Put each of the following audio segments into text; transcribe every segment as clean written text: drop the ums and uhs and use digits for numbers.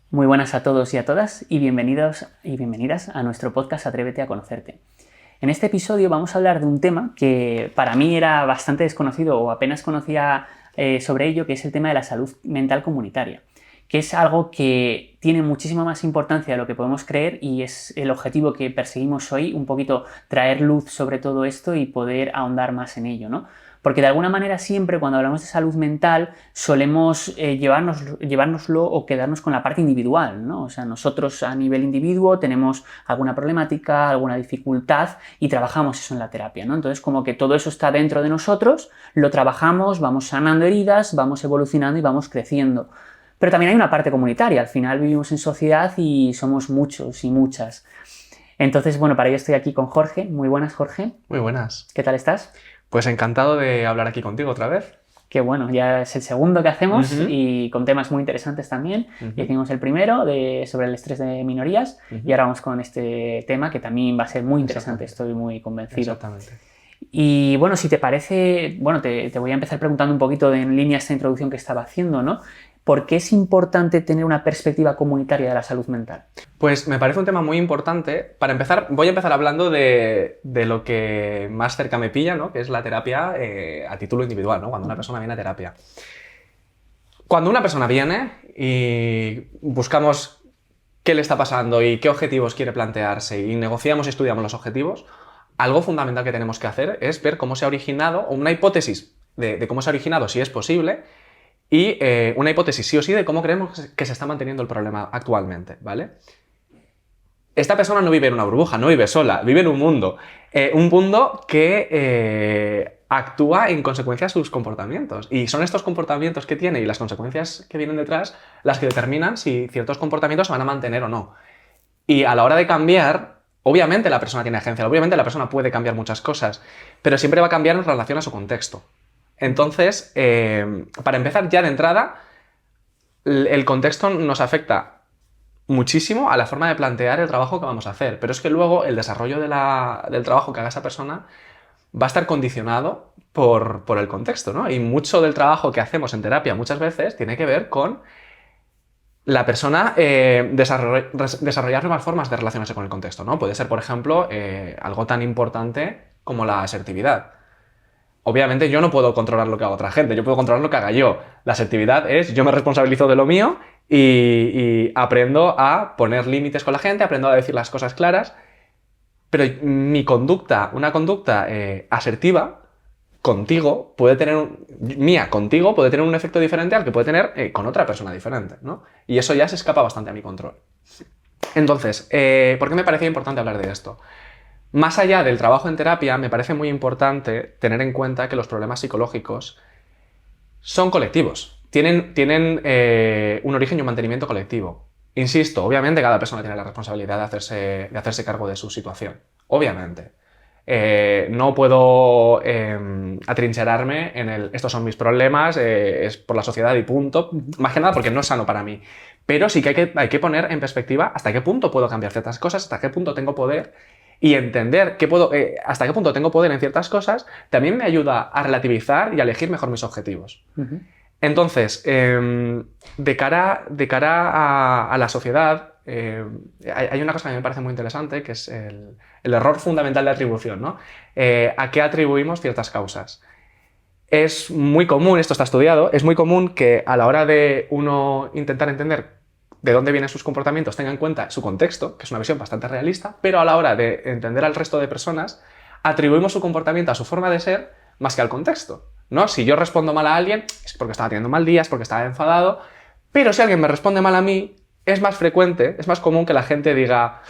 Muy buenas a todos y a todas y bienvenidos y bienvenidas a nuestro podcast Atrévete a conocerte. En este episodio vamos a hablar de un tema que para mí era bastante desconocido o apenas conocía sobre ello, que es el tema de la salud mental comunitaria, que es algo que tiene muchísima más importancia de lo que podemos creer y es el objetivo que perseguimos hoy, un poquito traer luz sobre todo esto y poder ahondar más en ello, ¿no? Porque de alguna manera siempre cuando hablamos de salud mental solemos llevárnoslo o quedarnos con la parte individual, ¿no? O sea, nosotros a nivel individuo tenemos alguna problemática, alguna dificultad y trabajamos eso en la terapia, ¿no? Entonces como que todo eso está dentro de nosotros, lo trabajamos, vamos sanando heridas, vamos evolucionando y vamos creciendo. Pero también hay una parte comunitaria, al final vivimos en sociedad y somos muchos y muchas. Entonces, bueno, para ello estoy aquí con Jorge. Muy buenas, Jorge. Muy buenas. ¿Qué tal estás? Pues encantado de hablar aquí contigo otra vez. Qué bueno, ya es el segundo que hacemos Ujú, y con temas muy interesantes también. Ya ujú, hicimos el primero sobre el estrés de minorías y ujú. ahora vamos con este tema que también va a ser muy interesante, Exactamente, estoy muy convencido. exactamente. Y bueno, si te parece, bueno, te voy a empezar preguntando un poquito en línea esta introducción que estaba haciendo, ¿no? ¿Por qué es importante tener una perspectiva comunitaria de la salud mental? Pues me parece un tema muy importante. Para empezar, voy a empezar hablando de lo que más cerca me pilla, ¿no? Que es la terapia a título individual, ¿no? Cuando una persona viene a terapia. Cuando una persona viene y buscamos qué le está pasando y qué objetivos quiere plantearse y negociamos y estudiamos los objetivos, algo fundamental que tenemos que hacer es ver cómo se ha originado, o una hipótesis de cómo se ha originado, si es posible, y una hipótesis sí o sí de cómo creemos que se está manteniendo el problema actualmente, ¿vale? Esta persona no vive en una burbuja, no vive sola, vive en un mundo que actúa en consecuencia de sus comportamientos. Y son estos comportamientos que tiene y las consecuencias que vienen detrás las que determinan si ciertos comportamientos se van a mantener o no. Y a la hora de cambiar, obviamente la persona tiene agencia, obviamente la persona puede cambiar muchas cosas, pero siempre va a cambiar en relación a su contexto. Entonces, para empezar ya de entrada, el contexto nos afecta muchísimo a la forma de plantear el trabajo que vamos a hacer, pero es que luego el desarrollo del trabajo que haga esa persona va a estar condicionado por el contexto, ¿no? Y mucho del trabajo que hacemos en terapia muchas veces tiene que ver con la persona desarrollar nuevas formas de relacionarse con el contexto, ¿no? Puede ser, por ejemplo, algo tan importante como la asertividad. Obviamente yo no puedo controlar lo que haga otra gente, yo puedo controlar lo que haga yo. La asertividad es yo me responsabilizo de lo mío y aprendo a poner límites con la gente, aprendo a decir las cosas claras, pero mi conducta, una conducta asertiva contigo puede tener mía contigo puede tener un efecto diferente al que puede tener con otra persona diferente, ¿no? Y eso ya se escapa bastante a mi control. Entonces, ¿por qué me parecía importante hablar de esto? Más allá del trabajo en terapia, me parece muy importante tener en cuenta que los problemas psicológicos son colectivos, tienen un origen y un mantenimiento colectivo. Insisto, obviamente cada persona tiene la responsabilidad de hacerse cargo de su situación, obviamente. No puedo atrincherarme en estos son mis problemas, es por la sociedad y punto, más que nada porque no es sano para mí. Pero sí que hay que poner en perspectiva hasta qué punto puedo cambiar ciertas cosas, hasta qué punto tengo poder y entender hasta qué punto tengo poder en ciertas cosas, también me ayuda a relativizar y a elegir mejor mis objetivos. Uh-huh. Entonces, de cara a la sociedad, hay una cosa que a mí me parece muy interesante, que es el error fundamental de atribución, ¿no? ¿A qué atribuimos ciertas causas? Es muy común, esto está estudiado, es muy común que a la hora de uno intentar entender de dónde vienen sus comportamientos tenga en cuenta su contexto, que es una visión bastante realista, pero a la hora de entender al resto de personas, atribuimos su comportamiento a su forma de ser más que al contexto, ¿no? Si yo respondo mal a alguien, es porque estaba teniendo mal día, es porque estaba enfadado, pero si alguien me responde mal a mí, es más frecuente, es más común que la gente diga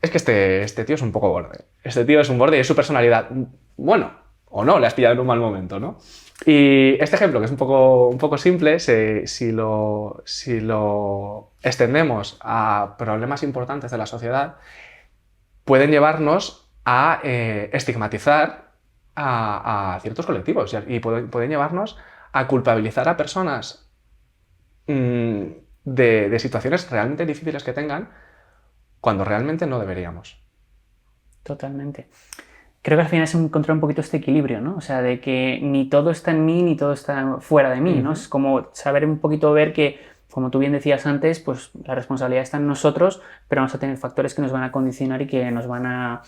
es que este tío es un poco borde, este tío es un borde y es su personalidad. Bueno, o no, le has pillado en un mal momento, ¿no? Y este ejemplo, que es un poco simple, si lo extendemos a problemas importantes de la sociedad, pueden llevarnos a estigmatizar a ciertos colectivos y pueden llevarnos a culpabilizar a personas de situaciones realmente difíciles que tengan cuando realmente no deberíamos. Totalmente. Creo que al final es encontrar un poquito este equilibrio, ¿no? O sea, de que ni todo está en mí ni todo está fuera de mí, ¿no? Ujú. Es como saber un poquito ver que como tú bien decías antes, pues la responsabilidad está en nosotros, pero vamos a tener factores que nos van a condicionar y que nos van a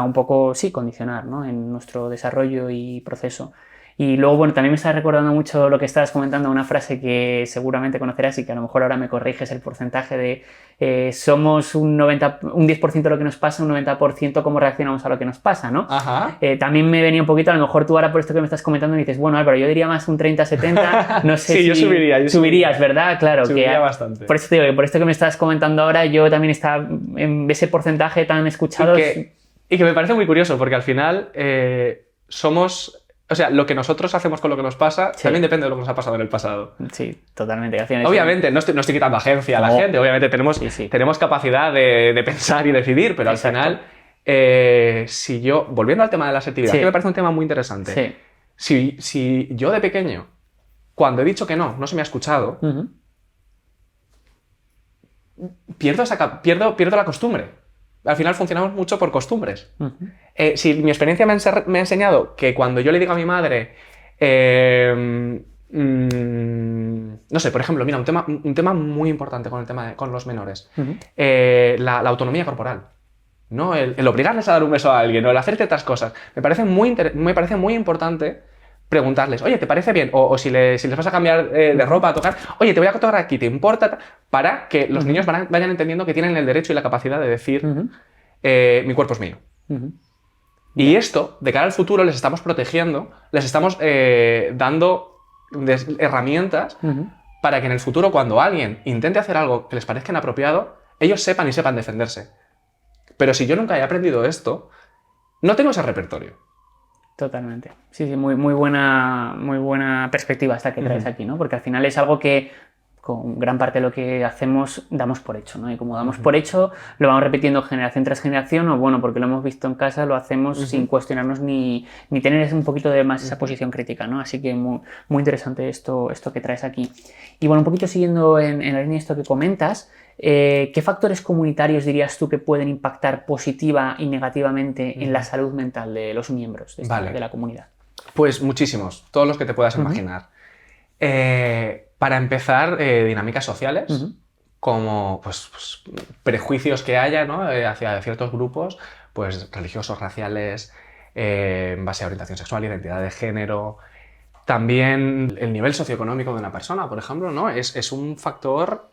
un poco, sí, condicionar, ¿no? En nuestro desarrollo y proceso. Y luego, bueno, también me está recordando mucho lo que estabas comentando, una frase que seguramente conocerás y que a lo mejor ahora me corriges el porcentaje de somos un 10% de lo que nos pasa, un 90% cómo reaccionamos a lo que nos pasa, ¿no? Ajá. También me venía un poquito, a lo mejor tú ahora por esto que me estás comentando me dices, bueno, Álvaro, yo diría más un 30-70, no sé Sí, si... yo subiría. Subirías, ¿verdad? Claro. Subiría bastante. Por eso te digo que por esto que me estás comentando ahora, yo también estaba en ese porcentaje tan escuchado. Y que me parece muy curioso, porque al final somos... O sea, lo que nosotros hacemos con lo que nos pasa también depende de lo que nos ha pasado en el pasado. Sí, totalmente. Al final obviamente, no estoy quitando agencia a la gente, obviamente tenemos capacidad de pensar y decidir, pero al final, si yo, volviendo al tema de la asertividad, que me parece un tema muy interesante, si yo de pequeño, cuando he dicho que no se me ha escuchado, pierdo la costumbre. Al final funcionamos mucho por costumbres. Si mi experiencia me ha enseñado que cuando yo le digo a mi madre, no sé, por ejemplo, mira, un tema muy importante con los menores, la autonomía corporal, ¿no? El obligarles a dar un beso a alguien o el hacer ciertas cosas. Me parece muy importante preguntarles, oye, ¿te parece bien? O si les vas a cambiar de ropa, a tocar, oye, te voy a tocar aquí, ¿te importa? Para que los niños vayan entendiendo que tienen el derecho y la capacidad de decir, mi cuerpo es mío. Y esto, de cara al futuro, les estamos protegiendo, les estamos dando herramientas para que en el futuro, cuando alguien intente hacer algo que les parezca inapropiado, ellos sepan defenderse. Pero si yo nunca he aprendido esto, no tengo ese repertorio. Totalmente. Sí, muy buena perspectiva esta que traes aquí, ¿no? Porque al final es algo que con gran parte de lo que hacemos damos por hecho, ¿no? Y como damos por hecho, lo vamos repitiendo generación tras generación, o bueno, porque lo hemos visto en casa, lo hacemos sin cuestionarnos ni tener un poquito de más esa posición crítica, ¿no? Así que muy interesante esto que traes aquí. Y bueno, un poquito siguiendo en la línea de esto que comentas, ¿qué factores comunitarios dirías tú que pueden impactar positiva y negativamente en la salud mental de los miembros de la comunidad? Pues muchísimos, todos los que te puedas imaginar. Para empezar, dinámicas sociales, como pues, prejuicios que haya, ¿no? Hacia ciertos grupos, pues religiosos, raciales, en base a orientación sexual, identidad de género. También el nivel socioeconómico de una persona, por ejemplo, ¿no? Es un factor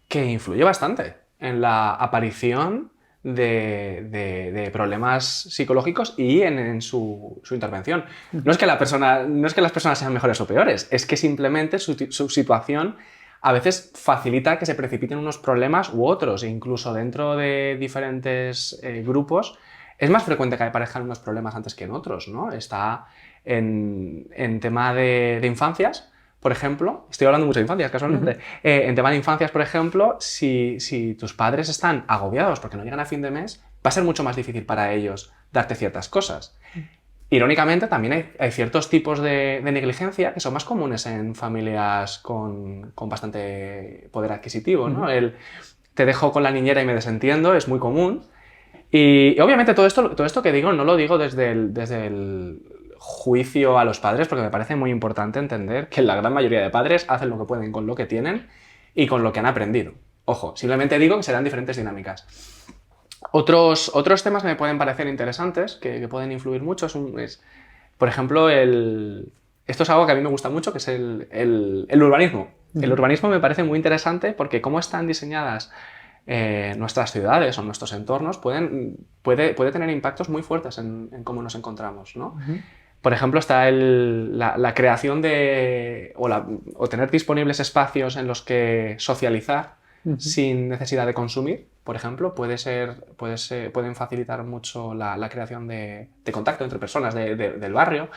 que influye bastante en la aparición de problemas psicológicos y en su intervención. No es que las personas sean mejores o peores, es que simplemente su situación a veces facilita que se precipiten unos problemas u otros, incluso dentro de diferentes grupos. Es más frecuente que aparezcan unos problemas antes que en otros, ¿no? Está en tema de infancias, por ejemplo, estoy hablando mucho de infancias casualmente, en tema de infancias, por ejemplo, si tus padres están agobiados porque no llegan a fin de mes, va a ser mucho más difícil para ellos darte ciertas cosas. Irónicamente, también hay ciertos tipos de negligencia que son más comunes en familias con bastante poder adquisitivo, ¿no? El te dejo con la niñera y me desentiendo es muy común. Y obviamente todo esto que digo no lo digo desde el juicio a los padres, porque me parece muy importante entender que la gran mayoría de padres hacen lo que pueden con lo que tienen y con lo que han aprendido. Ojo, simplemente digo que serán diferentes dinámicas. Otros temas que me pueden parecer interesantes, que pueden influir mucho, por ejemplo, esto es algo que a mí me gusta mucho, que es el urbanismo. El urbanismo me parece muy interesante porque cómo están diseñadas nuestras ciudades o nuestros entornos puede tener impactos muy fuertes en cómo nos encontramos, ¿no? Por ejemplo, está la creación o tener disponibles espacios en los que socializar sin necesidad de consumir, por ejemplo, pueden facilitar mucho la creación de contacto entre personas del barrio.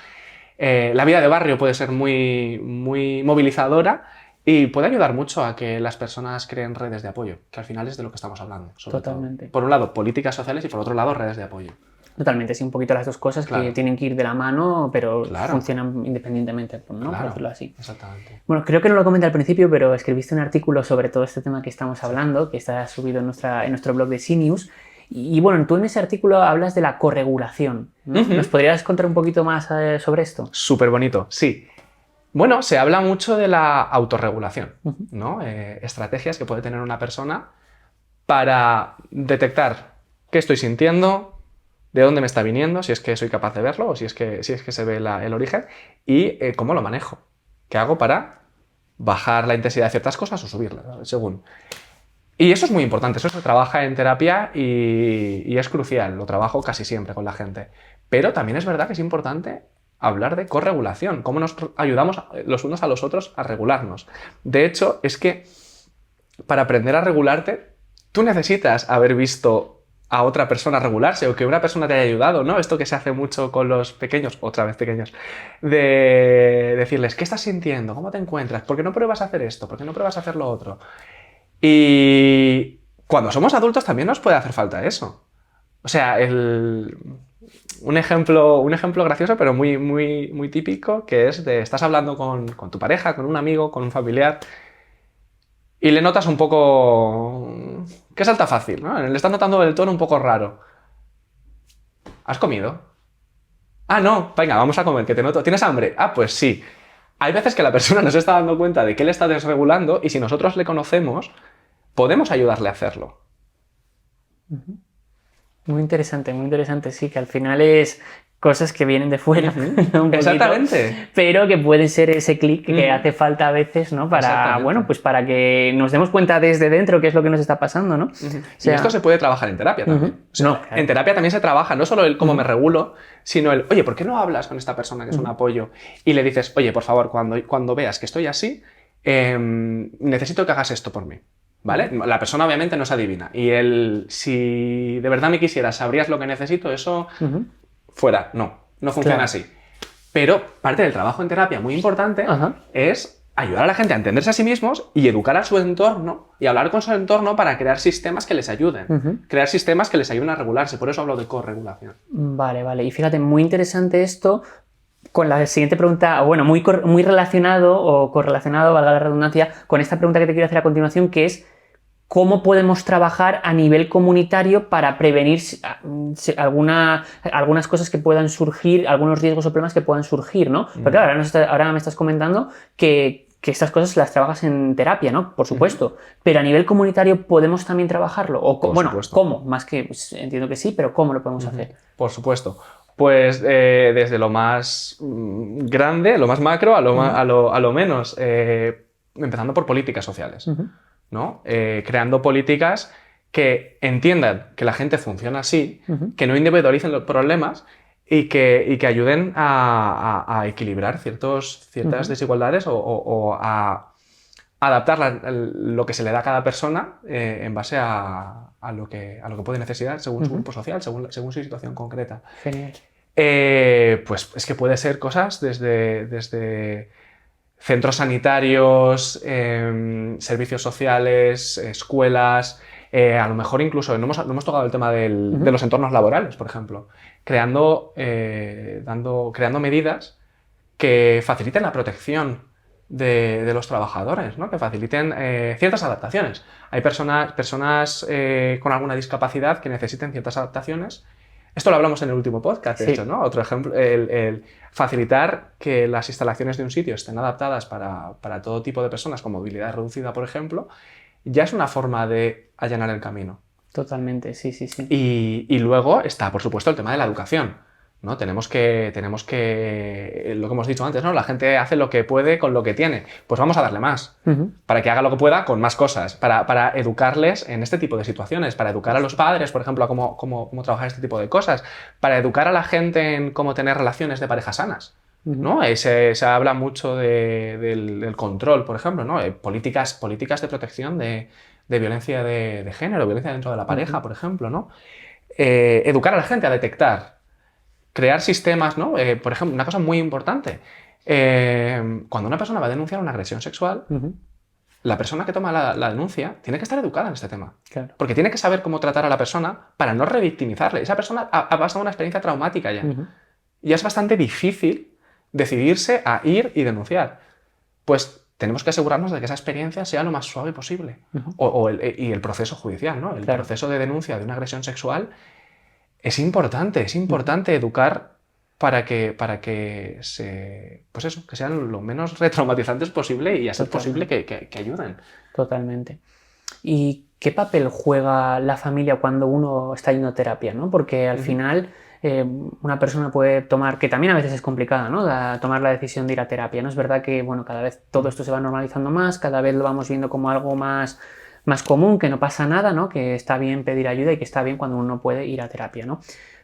La vida de barrio puede ser muy, muy movilizadora y puede ayudar mucho a que las personas creen redes de apoyo, que al final es de lo que estamos hablando. Totalmente. Por un lado, políticas sociales y por otro lado, redes de apoyo. Totalmente, sí, un poquito las dos cosas que tienen que ir de la mano, pero Claro. funcionan independientemente, ¿no? Claro, Por decirlo así. Exactamente. Bueno, creo que no lo comenté al principio, pero escribiste un artículo sobre todo este tema que estamos hablando, que está subido en nuestro blog de CNews. Y bueno, tú en ese artículo hablas de la corregulación, ¿no? ¿Nos podrías contar un poquito más sobre esto? Súper bonito, sí. Bueno, se habla mucho de la autorregulación, ¿no? Estrategias que puede tener una persona para detectar qué estoy sintiendo, de dónde me está viniendo, si es que soy capaz de verlo o si es que se ve el origen y cómo lo manejo. ¿Qué hago para bajar la intensidad de ciertas cosas o subirla, según? Y eso es muy importante, eso se trabaja en terapia y es crucial, lo trabajo casi siempre con la gente. Pero también es verdad que es importante hablar de corregulación, cómo nos ayudamos los unos a los otros a regularnos. De hecho, es que para aprender a regularte, tú necesitas haber visto a otra persona regularse o que una persona te haya ayudado, ¿no? Esto que se hace mucho con los pequeños, otra vez pequeños, de decirles, ¿qué estás sintiendo? ¿Cómo te encuentras? ¿Por qué no pruebas a hacer esto? ¿Por qué no pruebas a hacer lo otro? Y cuando somos adultos también nos puede hacer falta eso. O sea, un ejemplo gracioso, pero muy típico, que es de estás hablando con tu pareja, con un amigo, con un familiar, y le notas un poco que salta fácil, ¿no? Le estás notando el tono un poco raro. ¿Has comido? Ah, no, venga, vamos a comer, que te noto. ¿Tienes hambre? Ah, pues sí. Hay veces que la persona no se está dando cuenta de que él está desregulando y si nosotros le conocemos, podemos ayudarle a hacerlo. Muy interesante, sí, que al final es cosas que vienen de fuera, ¿no? Un poquito, Exactamente. pero que puede ser ese clic que hace falta a veces, ¿no? Para, bueno, pues para que nos demos cuenta desde dentro qué es lo que nos está pasando, ¿no? O sea, y esto se puede trabajar en terapia también. O sea, no, claro. En terapia también se trabaja no solo el cómo me regulo, sino el, oye, ¿por qué no hablas con esta persona que es un apoyo? Y le dices, oye, por favor, cuando veas que estoy así, necesito que hagas esto por mí. ¿Vale? La persona obviamente no se adivina. Y él, si de verdad me quisieras, sabrías lo que necesito, eso fuera. No funciona así. Pero parte del trabajo en terapia muy importante es ayudar a la gente a entenderse a sí mismos y educar a su entorno y hablar con su entorno para crear sistemas que les ayuden. Crear sistemas que les ayuden a regularse. Por eso hablo de corregulación. Vale. Y fíjate, muy interesante esto. Con la siguiente pregunta, bueno, muy relacionado o correlacionado, valga la redundancia, con esta pregunta que te quiero hacer a continuación, que es ¿cómo podemos trabajar a nivel comunitario para prevenir algunas cosas que puedan surgir, algunos riesgos o problemas que puedan surgir, ¿no? Porque claro, ahora me estás comentando que estas cosas las trabajas en terapia, ¿no? Por supuesto. Pero a nivel comunitario ¿podemos también trabajarlo? O, bueno, supuesto. ¿Cómo? Más que, pues, entiendo que sí, pero ¿cómo lo podemos hacer? Por supuesto. Pues desde lo más grande, lo más macro, a lo menos, empezando por políticas sociales, ¿no? Creando políticas que entiendan que la gente funciona así, que no individualicen los problemas y que ayuden a equilibrar ciertas desigualdades o a adaptar lo que se le da a cada persona en base a lo que puede necesitar según su grupo social, según su situación concreta. Genial. Pues es que puede ser cosas desde centros sanitarios, servicios sociales, escuelas, a lo mejor incluso, no hemos tocado el tema de los entornos laborales, por ejemplo, creando medidas que faciliten la protección de los trabajadores, ¿no? Que faciliten ciertas adaptaciones. Hay personas con alguna discapacidad que necesiten ciertas adaptaciones. Esto lo hablamos en el último podcast, de hecho, ¿no? Otro ejemplo, el facilitar que las instalaciones de un sitio estén adaptadas para todo tipo de personas con movilidad reducida, por ejemplo, ya es una forma de allanar el camino. Totalmente, sí. Y luego está, por supuesto, el tema de la educación, ¿no? Tenemos que, lo que hemos dicho antes, ¿no? La gente hace lo que puede con lo que tiene. Pues vamos a darle más, para que haga lo que pueda con más cosas, para educarles en este tipo de situaciones, para educar a los padres, por ejemplo, a cómo trabajar este tipo de cosas, para educar a la gente en cómo tener relaciones de pareja sanas, ¿no? Se habla mucho del control, por ejemplo, ¿no? Políticas de protección de violencia de género, violencia dentro de la pareja, por ejemplo, ¿no? Educar a la gente a detectar, crear sistemas, ¿no? Por ejemplo, una cosa muy importante, cuando una persona va a denunciar una agresión sexual, la persona que toma la denuncia tiene que estar educada en este tema. Claro. Porque tiene que saber cómo tratar a la persona para no revictimizarle. Esa persona ha pasado una experiencia traumática ya. Y es bastante difícil decidirse a ir y denunciar. Pues tenemos que asegurarnos de que esa experiencia sea lo más suave posible. Y el proceso judicial, ¿no? El proceso de denuncia de una agresión sexual es importante educar pues eso, que sean lo menos retraumatizantes posible y a ser posible que ayuden. Totalmente. ¿Y qué papel juega la familia cuando uno está yendo a terapia, ¿no? Porque al final una persona puede tomar, que también a veces es complicada, ¿no? Tomar la decisión de ir a terapia, ¿no? Es verdad que, bueno, cada vez todo esto se va normalizando más, cada vez lo vamos viendo como algo más común, que no pasa nada, ¿no? Que está bien pedir ayuda y que está bien cuando uno puede ir a terapia, ¿no?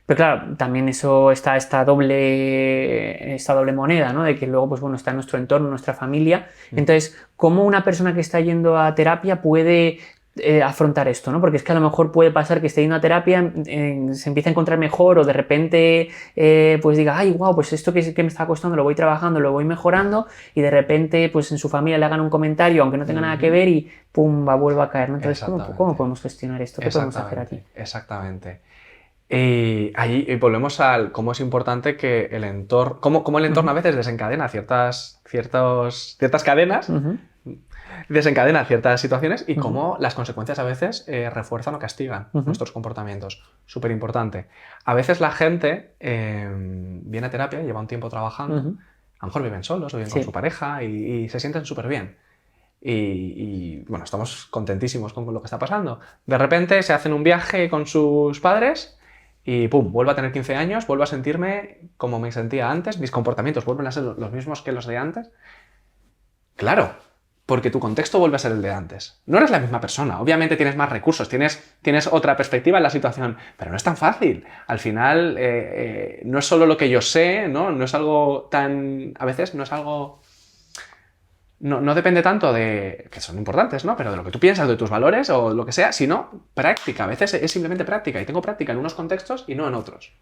Pero claro, también eso está esta doble moneda, ¿no? De que luego, pues bueno, está nuestro entorno, nuestra familia. Entonces, ¿cómo una persona que está yendo a terapia puede afrontar esto, ¿no? Porque es que a lo mejor puede pasar que esté yendo a terapia, se empieza a encontrar mejor o de repente pues diga, ay, wow, pues esto que me está costando lo voy trabajando, lo voy mejorando y de repente pues en su familia le hagan un comentario aunque no tenga nada que ver y pum, vuelve a caer, ¿no? Entonces, ¿cómo podemos gestionar esto? ¿Qué podemos hacer aquí? Exactamente. Y ahí volvemos al cómo es importante que el entorno, cómo el entorno a veces desencadena ciertas cadenas, desencadena ciertas situaciones y cómo las consecuencias a veces refuerzan o castigan nuestros comportamientos. Súper importante. A veces la gente viene a terapia, lleva un tiempo trabajando, a lo mejor viven solos o viven con su pareja y se sienten súper bien. Y bueno, estamos contentísimos con lo que está pasando. De repente se hacen un viaje con sus padres y pum, vuelvo a tener 15 años, vuelvo a sentirme como me sentía antes, mis comportamientos vuelven a ser los mismos que los de antes. Claro, porque tu contexto vuelve a ser el de antes. No eres la misma persona, obviamente tienes más recursos, tienes otra perspectiva en la situación, pero no es tan fácil. Al final, no es solo lo que yo sé, ¿no? No es algo tan... A veces no es algo... No depende tanto de, que son importantes, ¿no? Pero de lo que tú piensas, de tus valores o lo que sea, sino práctica. A veces es simplemente práctica y tengo práctica en unos contextos y no en otros.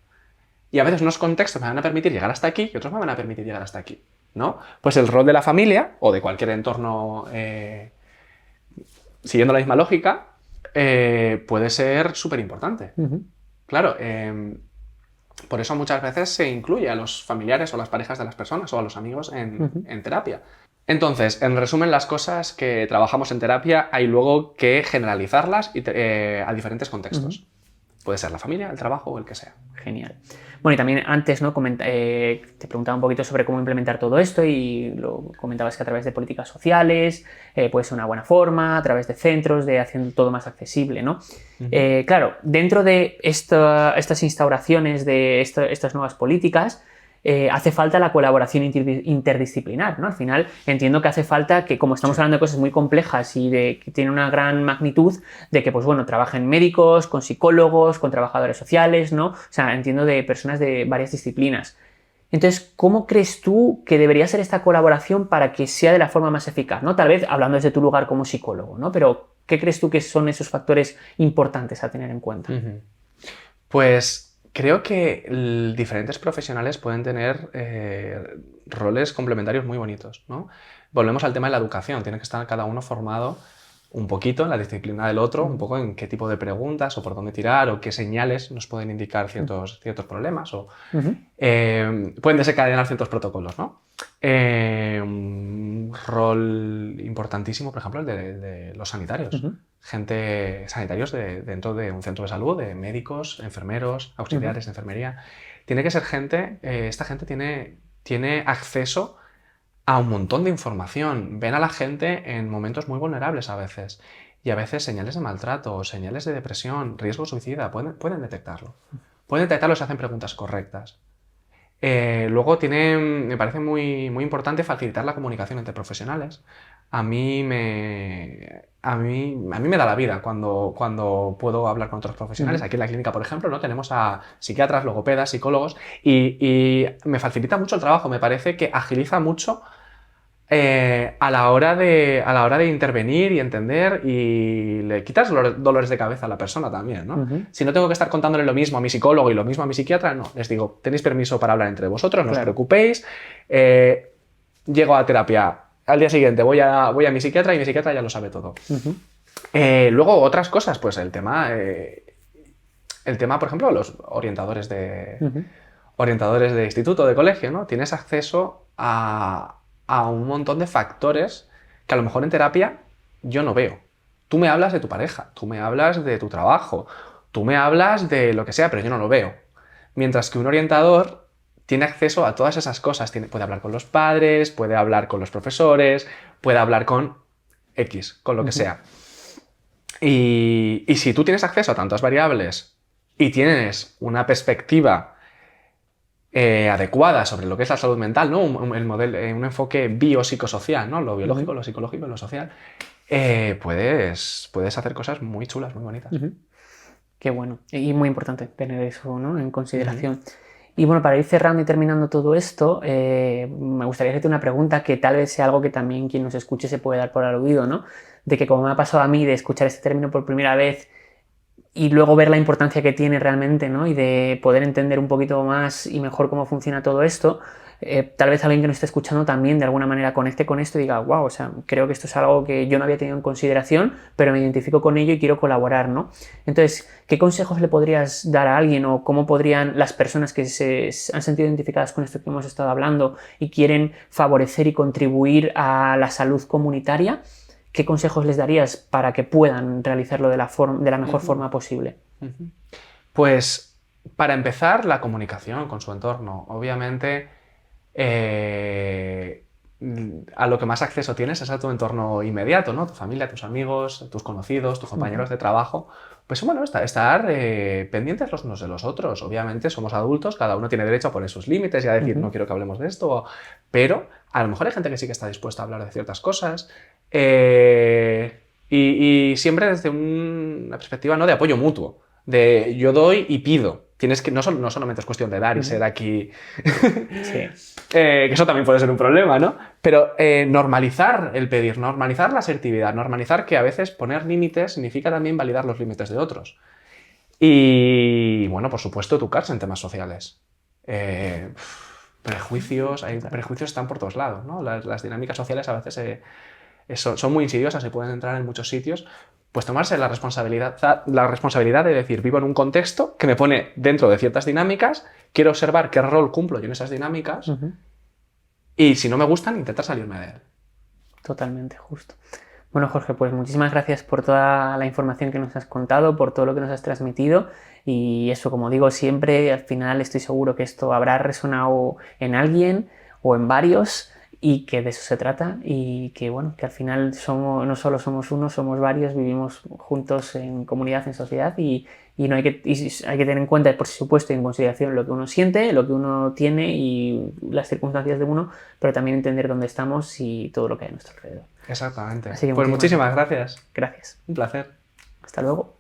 Y a veces unos contextos me van a permitir llegar hasta aquí y otros me van a permitir llegar hasta aquí, ¿no? Pues el rol de la familia o de cualquier entorno siguiendo la misma lógica puede ser súper importante. Claro, por eso muchas veces se incluye a los familiares o las parejas de las personas o a los amigos en terapia. Entonces, en resumen, las cosas que trabajamos en terapia hay luego que generalizarlas a diferentes contextos. Puede ser la familia, el trabajo o el que sea. Genial. Bueno, y también antes, ¿no? Te preguntaba un poquito sobre cómo implementar todo esto y lo comentabas que a través de políticas sociales puede ser una buena forma, a través de centros, de haciendo todo más accesible, ¿no? Claro, dentro de estas instauraciones de estas nuevas políticas, hace falta la colaboración interdisciplinar, ¿no? Al final entiendo que hace falta que, como estamos hablando de cosas muy complejas y que tienen una gran magnitud, de que, pues bueno, trabajen médicos, con psicólogos, con trabajadores sociales, ¿no? O sea, entiendo de personas de varias disciplinas. Entonces, ¿cómo crees tú que debería ser esta colaboración para que sea de la forma más eficaz, ¿no? Tal vez hablando desde tu lugar como psicólogo, ¿no? Pero, ¿qué crees tú que son esos factores importantes a tener en cuenta? Pues creo que diferentes profesionales pueden tener roles complementarios muy bonitos, ¿no? Volvemos al tema de la educación. Tiene que estar cada uno formado un poquito en la disciplina del otro, un poco en qué tipo de preguntas o por dónde tirar o qué señales nos pueden indicar ciertos problemas o pueden desencadenar ciertos protocolos, ¿no? Un rol importantísimo, por ejemplo, el de los sanitarios. Sanitarios dentro de un centro de salud, de médicos, enfermeros, auxiliares de enfermería. Tiene que ser gente, esta gente tiene acceso a un montón de información. Ven a la gente en momentos muy vulnerables a veces. Y a veces señales de maltrato, señales de depresión, riesgo suicida, pueden detectarlo. Pueden detectarlo si hacen preguntas correctas. Luego me parece muy, muy importante facilitar la comunicación entre profesionales. A mí me da la vida cuando puedo hablar con otros profesionales. Aquí en la clínica, por ejemplo, ¿no? Tenemos a psiquiatras, logopedas, psicólogos y me facilita mucho el trabajo. Me parece que agiliza mucho a la hora de intervenir y entender y le quitas dolores de cabeza a la persona también, ¿no? Si no tengo que estar contándole lo mismo a mi psicólogo y lo mismo a mi psiquiatra, no, les digo, tenéis permiso para hablar entre vosotros, no os preocupéis, llego a terapia, al día siguiente voy a mi psiquiatra y mi psiquiatra ya lo sabe todo. Luego otras cosas, pues el tema, por ejemplo, los orientadores de instituto, de colegio, ¿no? Tienes acceso a un montón de factores que a lo mejor en terapia yo no veo. Tú me hablas de tu pareja, tú me hablas de tu trabajo, tú me hablas de lo que sea, pero yo no lo veo. Mientras que un orientador tiene acceso a todas esas cosas. Puede hablar con los padres, puede hablar con los profesores, puede hablar con X, con lo que sea. Y si tú tienes acceso a tantas variables y tienes una perspectiva adecuada sobre lo que es la salud mental, ¿no? Un enfoque biopsicosocial, ¿no? Lo biológico, lo psicológico, lo social, puedes hacer cosas muy chulas, muy bonitas. Qué bueno. Y muy importante tener eso, ¿no?, en consideración. Y bueno, para ir cerrando y terminando todo esto, me gustaría hacerte una pregunta que tal vez sea algo que también quien nos escuche se puede dar por aludido, ¿no? De que como me ha pasado a mí de escuchar este término por primera vez y luego ver la importancia que tiene realmente, ¿no? Y de poder entender un poquito más y mejor cómo funciona todo esto, tal vez alguien que nos esté escuchando también de alguna manera conecte con esto y diga, wow, o sea, creo que esto es algo que yo no había tenido en consideración, pero me identifico con ello y quiero colaborar, ¿no? Entonces, ¿qué consejos le podrías dar a alguien o cómo podrían las personas que se han sentido identificadas con esto que hemos estado hablando y quieren favorecer y contribuir a la salud comunitaria? ¿Qué consejos les darías para que puedan realizarlo de la mejor forma posible? Pues, para empezar, la comunicación con su entorno. Obviamente, a lo que más acceso tienes es a tu entorno inmediato, ¿no? Tu familia, tus amigos, tus conocidos, tus compañeros de trabajo. Pues bueno, estar pendientes los unos de los otros. Obviamente somos adultos, cada uno tiene derecho a poner sus límites y a decir, no quiero que hablemos de esto, pero a lo mejor hay gente que sí que está dispuesta a hablar de ciertas cosas. Y siempre desde una perspectiva, ¿no?, de apoyo mutuo, de yo doy y pido. Tienes que, no solamente es cuestión de dar y ser aquí, Sí. que eso también puede ser un problema, ¿no? Pero normalizar el pedir, normalizar la asertividad, normalizar que a veces poner límites significa también validar los límites de otros. Y, bueno, por supuesto, educarse en temas sociales. Prejuicios están por todos lados, ¿no? Las dinámicas sociales a veces son muy insidiosas y pueden entrar en muchos sitios. Pues tomarse la responsabilidad de decir, vivo en un contexto que me pone dentro de ciertas dinámicas, quiero observar qué rol cumplo yo en esas dinámicas y si no me gustan, intentar salirme de él. Totalmente, justo. Bueno, Jorge, pues muchísimas gracias por toda la información que nos has contado, por todo lo que nos has transmitido y eso, como digo siempre, al final estoy seguro que esto habrá resonado en alguien o en varios y que de eso se trata y que bueno, que al final no solo somos uno, somos varios, vivimos juntos en comunidad, en sociedad y hay que tener en cuenta, por supuesto, y en consideración lo que uno siente, lo que uno tiene y las circunstancias de uno, pero también entender dónde estamos y todo lo que hay a nuestro alrededor. Exactamente. Así que pues muchísimas gracias. Gracias. Un placer. Hasta luego.